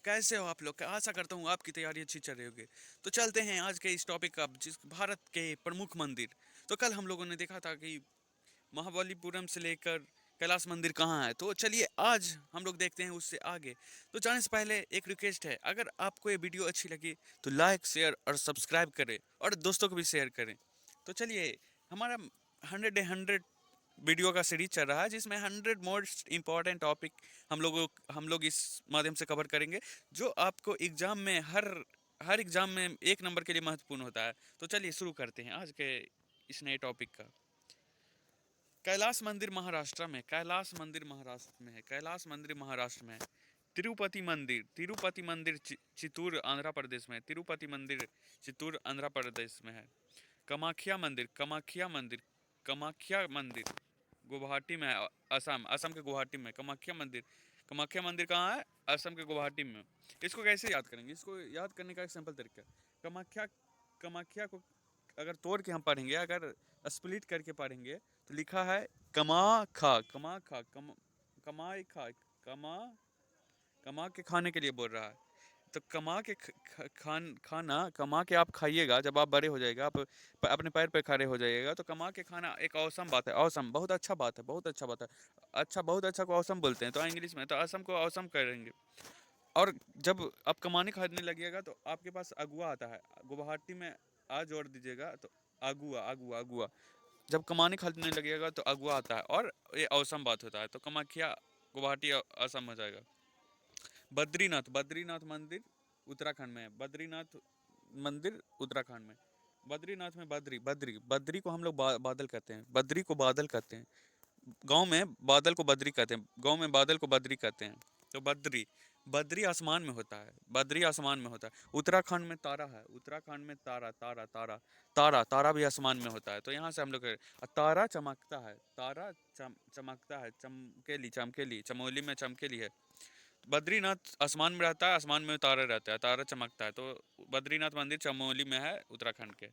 कैसे हो आप लोग? आशा करता हूँ आपकी तैयारी अच्छी चल रही होगी। तो चलते हैं आज के इस टॉपिक का, जिस भारत के प्रमुख मंदिर। तो कल हम लोगों ने देखा था कि महाबलीपुरम से लेकर कैलाश मंदिर कहाँ है। तो चलिए आज हम लोग देखते हैं उससे आगे। तो जाने से पहले एक रिक्वेस्ट है, अगर आपको ये वीडियो अच्छी लगी तो लाइक शेयर और सब्सक्राइब करें और दोस्तों को भी शेयर करें। तो चलिए, हमारा 100 वीडियो का सीरीज चल रहा है जिसमें 100 मोस्ट इम्पॉर्टेंट टॉपिक हम लोग इस माध्यम से कवर करेंगे, जो आपको एग्जाम में हर एग्जाम में एक नंबर के लिए महत्वपूर्ण होता है। तो चलिए शुरू करते हैं आज के इस नए टॉपिक का। कैलाश मंदिर महाराष्ट्र में, कैलाश मंदिर महाराष्ट्र में है, कैलाश मंदिर महाराष्ट्र में है। तिरुपति मंदिर चित्तूर आंध्र प्रदेश में है। तिरुपति मंदिर चित्तूर आंध्र प्रदेश में है। कामाख्या मंदिर गुवाहाटी में है। असम के गुवाहाटी में कामाख्या मंदिर कहाँ है? असम के गुवाहाटी में। इसको कैसे याद करेंगे? इसको याद करने का एक सिंपल तरीका है। कामाख्या कामाख्या को अगर तोड़ के हम पढ़ेंगे, अगर स्प्लिट करके पढ़ेंगे, तो लिखा है कमा खा कमा खा कम कमाई खा कमा कमा के खाने के लिए बोल रहा है। तो कमा के खाना कमा के आप खाइएगा, जब आप बड़े हो जाएगा, आप अपने पैर पे खड़े हो जाइएगा, तो कमा के खाना एक औसम बात है। औसम बहुत अच्छा बात है, बहुत अच्छा बात है। अच्छा, बहुत अच्छा को औसम बोलते हैं, तो इंग्लिश में तो असम को औसम करेंगे। और जब आप कमाने खरीदने लगिएगा तो आपके पास अगुआ आता है। गुवाहाटी में आ जोड़ दीजिएगा तो अगुआ अगुआ अगुआ। जब कमाने खरीदने लगेगा तो अगुआ आता है और ये औसम बात होता है। तो कामाख्या गुवाहाटी असम हो जाएगा। बद्रीनाथ बद्रीनाथ मंदिर उत्तराखंड में है। बद्रीनाथ मंदिर उत्तराखंड में। बद्रीनाथ में बद्री बद्री बद्री को हम लोग बादल कहते हैं। बद्री को बादल कहते हैं। गांव में बादल को बद्री कहते हैं। गांव में बादल को बद्री कहते हैं। तो बद्री बद्री आसमान में होता है। बद्री आसमान में होता है। उत्तराखंड में तारा है। उत्तराखंड में तारा तारा तारा तारा तारा भी आसमान में होता है। तो यहाँ से हम लोग तारा चमकता है। तारा चमकता है। चमकेली चमकेली चमोली में चमकेली है। बद्रीनाथ आसमान में रहता है। आसमान में तारा रहता है। तारा चमकता है। तो बद्रीनाथ मंदिर चमोली में है, उत्तराखंड के।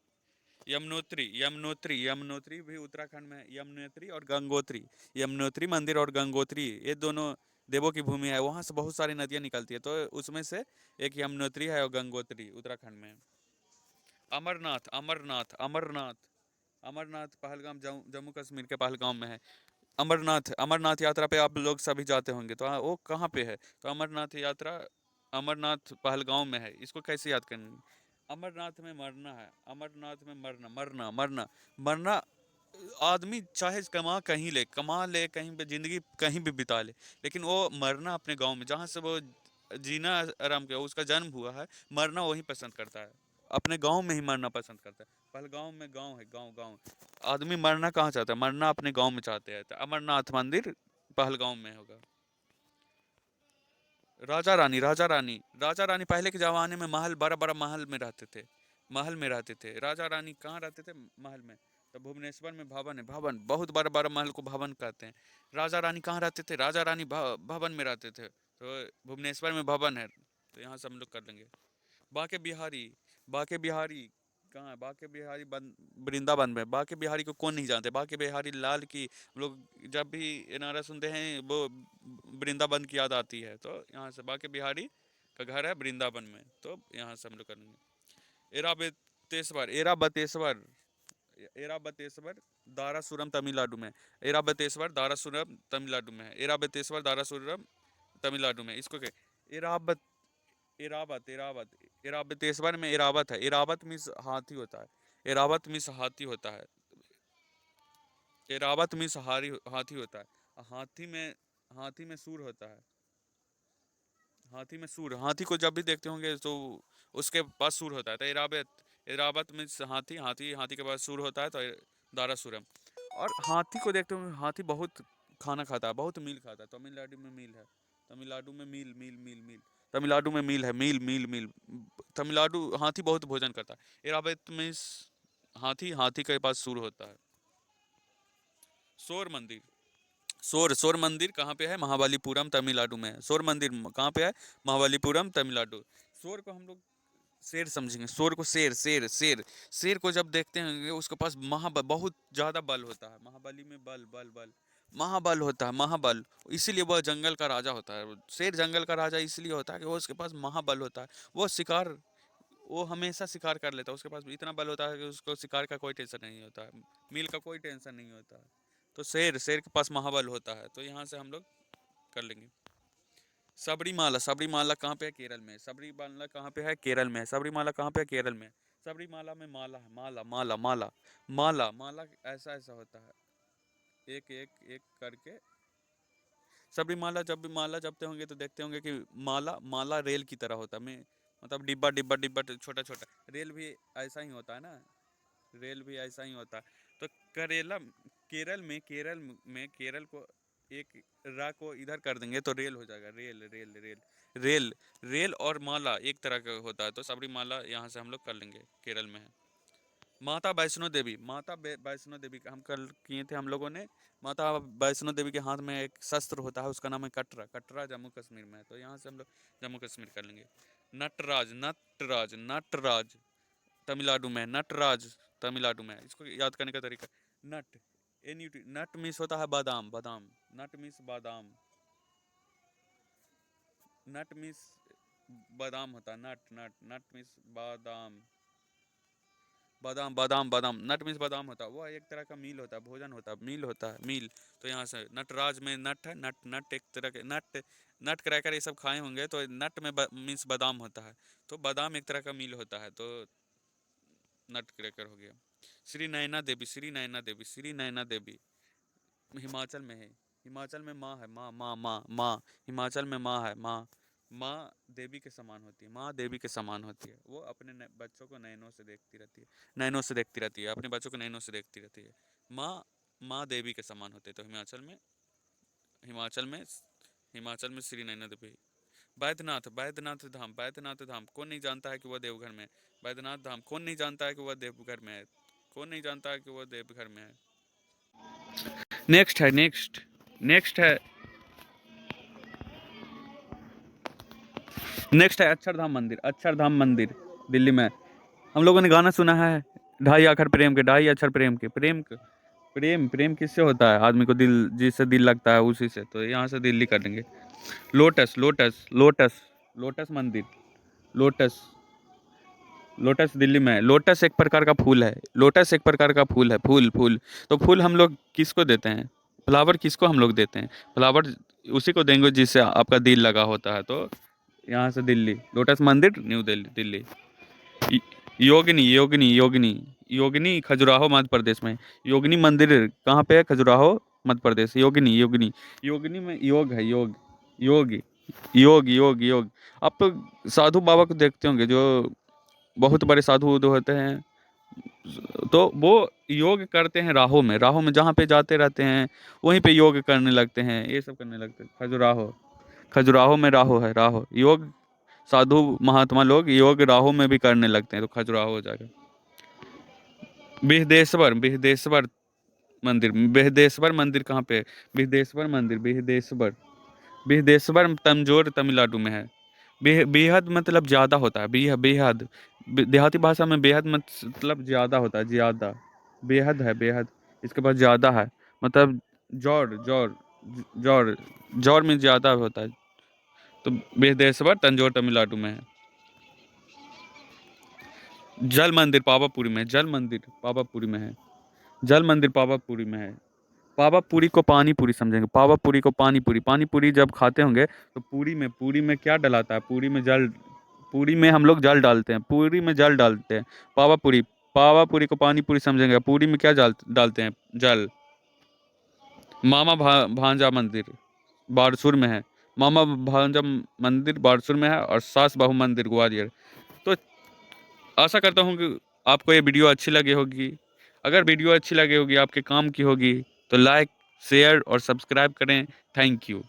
यमुनोत्री यमुनोत्री यमुनोत्री भी उत्तराखंड में है। यमुनोत्री और गंगोत्री, यमुनोत्री मंदिर और गंगोत्री, ये दोनों देवों की भूमि है। वहाँ से बहुत सारी नदियाँ निकलती है, तो उसमें से एक यमुनोत्री है और गंगोत्री उत्तराखंड में है। अमरनाथ अमरनाथ अमरनाथ अमरनाथ पहलगाम, जम्मू कश्मीर के पहलगाम में है। अमरनाथ अमरनाथ यात्रा पे आप लोग सभी जाते होंगे, तो वो कहाँ पे है? तो अमरनाथ यात्रा अमरनाथ पहलगाम में है। इसको कैसे याद करेंगे? अमरनाथ में मरना है। अमरनाथ में मरना मरना मरना मरना। आदमी चाहे कमा ले कहीं पे, जिंदगी कहीं भी बिता ले, लेकिन वो मरना अपने गांव में, जहाँ से वो जीना आराम किया, उसका जन्म हुआ है, मरना वही पसंद करता है। अपने गांव में ही मरना पसंद करता है। पहलगाम में गांव है, गांव गांव। आदमी मरना कहाँ चाहता है? मरना अपने गांव में चाहते हैं। तो अमरनाथ मंदिर पहलगाम में होगा। राजा रानी पहले के जमाने में महल, बड़ा बड़ा महल में रहते थे। महल में रहते थे। राजा रानी कहाँ रहते थे? महल में। तो भुवनेश्वर में भवन है। भवन, बहुत बड़ा बड़ा महल को भवन कहते हैं। राजा रानी कहाँ रहते थे? राजा रानी भवन में रहते थे, तो भुवनेश्वर में भवन है। तो यहाँ से हम लोग कर लेंगे। बाके बिहारी बाके बिहारी कहाँ है? बाके बिहारी वृंदावन में। बाके बिहारी को कौन नहीं जानते? बाके बिहारी लाल की हम लोग जब भी ये नारा सुनते हैं, वो वृंदावन की याद आती है। तो यहाँ से बाके बिहारी का घर है वृंदावन में। तो यहाँ से हम लोग करेंगे। एराबतेश्वर एराबतेश्वर एराबतेश्वर दारासुरम तमिलनाडु में। एराबतेश्वर दारासुरम तमिलनाडु में है। एराबतेश्वर दारासुरम तमिलनाडु में। इसको क्या? एराबत एरावत एरावत एराबतेश्वर में एरावत है। एरावत मीन्स हाथी होता है। एरावत मीन्स हाथी होता है। एरावत मीन्स हाथी होता है। हाथी में सूर होता है। हाथी में सूर, हाथी को जब भी देखते होंगे तो उसके पास सूर होता है। तो एरावत मीन्स हाथी, हाथी हाथी के पास सूर होता है। तो दारासुरम। और हाथी को देखते होंगे, हाथी बहुत खाना खाता है, बहुत मील खाता है। तमिलनाडु में मील है। तमिलनाडु में मील मील मील मील तमिलनाडु में मील है। मील मील मील। तमिलनाडु, हाथी बहुत भोजन करता है। एरावत मीन्स हाथी, हाथी के पास सूर होता है। शोर मंदिर शोर मंदिर कहाँ पे है? महाबलीपुरम तमिलनाडु में है। शोर मंदिर कहाँ पे है? महाबलीपुरम तमिलनाडु। शोर को हम लोग शेर समझेंगे। शोर को शेर शेर शेर शेर को जब देखते होंगे, उसके पास बहुत ज़्यादा बल होता है। महाबली में बल बल बल। महाबल होता है, महाबल। इसीलिए वह जंगल का राजा होता है। शेर जंगल का राजा इसलिए होता है कि वो उसके पास महाबल होता है। वो शिकार, वो हमेशा शिकार कर लेता है। उसके पास इतना बल होता है कि उसको शिकार का कोई टेंशन नहीं होता है, मील का कोई टेंशन नहीं होता है। तो शेर, शेर के पास महाबल होता है। तो यहाँ से हम लोग कर लेंगे। सबरीमाला, सबरीमाला कहाँ पे है? केरल में। सबरीमाला कहाँ पे है? केरल में है। सबरीमाला कहाँ पे है? केरल में। सबरीमाला में माला है, माला माला माला माला माला, ऐसा ऐसा होता है, एक एक एक करके। सबरीमाला जब भी माला जपते होंगे तो देखते होंगे कि माला, माला रेल की तरह होता है। मैं मतलब डिब्बा डिब्बा डिब्बा छोटा छोटा। रेल भी ऐसा ही होता है ना, रेल भी ऐसा ही होता है। तो करेला, केरल में, केरल में, केरल को एक रा को इधर कर देंगे तो रेल हो जाएगा। Rail rail rail rail. Rail और माला एक तरह का होता है। तो सबरीमाला यहाँ से हम लोग कर लेंगे, केरल में है। माता वैष्णो देवी, माता वैष्णो देवी का हम कल किए थे हम लोगों ने। माता वैष्णो देवी के हाथ में एक शस्त्र होता है, उसका नाम है कटरा। कटरा जम्मू कश्मीर में है। तो यहाँ से हम लोग जम्मू कश्मीर कर लेंगे। नटराज, नटराज, नटराज तमिलनाडु में। नटराज तमिलनाडु में। इसको याद करने का तरीका, नट, NUT, नट मीन्स होता है बादाम, बादाम। नट मीन्स बादाम, नट मीन्स बादाम होता है। नट नट नट मीन्स बादाम, बादाम बादाम बादाम। नट मीन्स बादाम होता है। वो एक तरह का मील होता है, भोजन होता है, मील होता है, मील। तो यहाँ से नटराज में नट है। नट, नट एक तरह के नट, नट क्रैकर ये सब खाए होंगे। तो नट में मीन्स बादाम होता है। तो बादाम एक तरह का मील होता है। तो नट क्रैकर हो गया। श्री नयना देवी, श्री नयना देवी, श्री नयना देवी हिमाचल में है। हिमाचल में माँ है, माँ माँ माँ माँ। हिमाचल में माँ है, माँ। माँ देवी के समान होती है, माँ देवी के समान होती है। वो अपने बच्चों को नयनों से देखती रहती है, नयनों से देखती रहती है, अपने बच्चों को नयनों से देखती रहती है। माँ, माँ देवी के समान होते हैं। तो हिमाचल में, हिमाचल में, हिमाचल में श्री नयना देवी। बैद्यनाथ, बैद्यनाथ धाम, बैद्यनाथ धाम कौन नहीं जानता है कि वह देवघर में है? बैद्यनाथ धाम कौन नहीं जानता है कि वह देवघर में है? कौन नहीं जानता है कि वह देवघर में है? नेक्स्ट है, नेक्स्ट, नेक्स्ट है, नेक्स्ट है अक्षरधाम मंदिर। अक्षरधाम मंदिर दिल्ली में। हम लोगों ने गाना सुना है, ढाई अक्षर प्रेम के, ढाई अक्षर प्रेम के। प्रेम, प्रेम, प्रेम किससे होता है? आदमी को दिल, जिससे दिल लगता है उसी से। तो यहाँ से दिल्ली कर देंगे। लोटस, लोटस, लोटस, लोटस मंदिर, लोटस, लोटस दिल्ली में है। लोटस एक प्रकार का फूल है। लोटस एक प्रकार का फूल है, फूल, फूल। तो फूल हम लोग किसको देते हैं? फ्लावर किसको हम लोग देते हैं? फ्लावर उसी को देंगे जिससे आपका दिल लगा होता है। तो यहाँ से दिल्ली, लोटस मंदिर, न्यू दिल्ली, दिल्ली। योगिनी, योगिनी, योगिनी, योगिनी खजुराहो मध्य प्रदेश में। योगिनी मंदिर कहाँ पे है? खजुराहो मध्य प्रदेश। योगिनी, योगिनी, योगिनी में योग है, योग, योग, योग, योग, योग। आप तो साधु बाबा को देखते होंगे, जो बहुत बड़े साधु उधु होते हैं। तो वो योग करते हैं राहों में, राहों में जहाँ पे जाते रहते हैं वहीं पे योग करने लगते हैं, ये सब करने लगते हैं। खजुराहो, खजुराहो में राहो है, राहो योग। साधु महात्मा लोग योग राहों में भी करने लगते हैं। तो खजुराहो हो जाएगा। बिहदेश्वर, बिहदेश्वर मंदिर, बिहदेश्वर मंदिर कहाँ पे है? बिहदेश्वर मंदिर, बिहदेश्वर, बिहदेश्वर तंजौर तमिलनाडु में है। बेहद मतलब ज़्यादा होता है, बेहद। देहाती भाषा में बेहद मतलब ज़्यादा होता है, ज़्यादा। बेहद है, बेहद। इसके पास ज़्यादा है, मतलब जोर, जोर, जोर, जोर में ज़्यादा होता है। तो बेहदेश्वर तंजौर तमिलनाडु में है। जल मंदिर पावापुरी में, जल मंदिर पावापुरी में है। जल मंदिर पावापुरी में है। पावापुरी को पानी पूरी समझेंगे, पावापुरी को पानी पूरी। पानी पूरी जब खाते होंगे तो पूरी में, पूरी में क्या डलाता है? पूरी में जल, पूरी में हम लोग जल डालते हैं, पूरी में जल डालते हैं। पावापुरी, पावापुरी को पानी पूरी समझेंगे। पूरी में क्या डालते हैं? जल। मामा भांजा मंदिर बारसूर में है। मामा भांजा मंदिर बारसूर में है। और सास बहू मंदिर ग्वालियर। तो आशा करता हूँ कि आपको ये वीडियो अच्छी लगी होगी। अगर वीडियो अच्छी लगी होगी, आपके काम की होगी, तो लाइक, शेयर और सब्सक्राइब करें। Thank you.